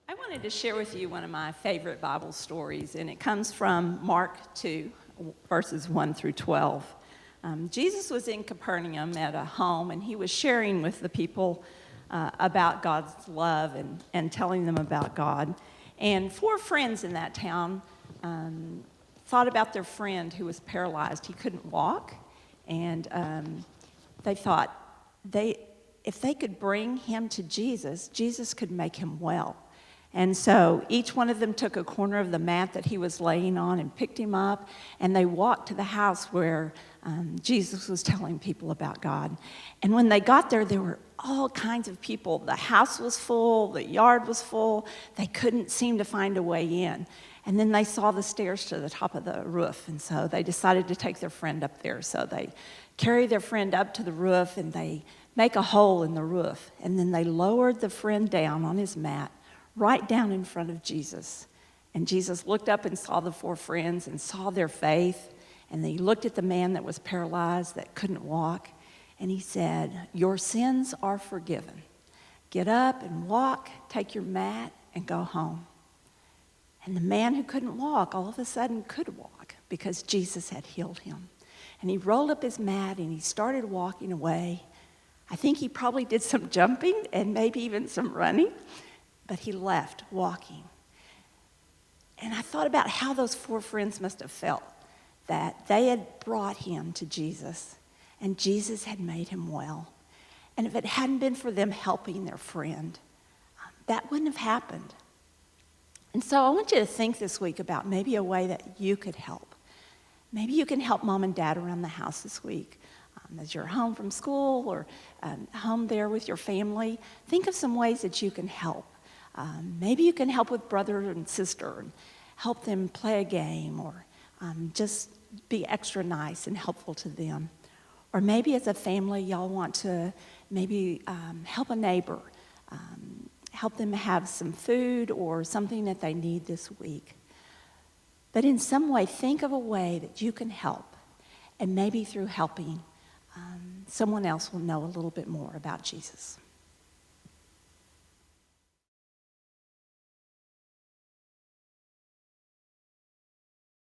I wanted to share with you one of my favorite Bible stories, and it comes from Mark 2, verses 1 through 12. Jesus was in Capernaum at a home, and he was sharing with the people about God's love and telling them about God. And four friends in that town thought about their friend who was paralyzed. He couldn't walk, and they thought if they could bring him to Jesus, Jesus could make him well. And so each one of them took a corner of the mat that he was laying on and picked him up, and they walked to the house where Jesus was telling people about God. And when they got there were all kinds of people. The house was full, the yard was full. They couldn't seem to find a way in. And then they saw the stairs to the top of the roof, and so they decided to take their friend up there. So they carry their friend up to the roof, and they make a hole in the roof. And then they lowered the friend down on his mat, right down in front of Jesus. And Jesus looked up and saw the four friends and saw their faith. And he looked at the man that was paralyzed, that couldn't walk. And he said, "Your sins are forgiven. Get up and walk, take your mat, and go home." And the man who couldn't walk all of a sudden could walk because Jesus had healed him. And he rolled up his mat and he started walking away. I think he probably did some jumping and maybe even some running, but he left walking. And I thought about how those four friends must have felt, that they had brought him to Jesus and Jesus had made him well. And if it hadn't been for them helping their friend, that wouldn't have happened. And so I want you to think this week about maybe a way that you could help. Maybe you can help mom and dad around the house this week. As you're home from school or home there with your family, think of some ways that you can help. Maybe you can help with brother and sister and help them play a game, or just be extra nice and helpful to them. Or maybe as a family, y'all want to maybe help a neighbor, help them have some food or something that they need this week. But in some way, think of a way that you can help, and maybe through helping, someone else will know a little bit more about Jesus.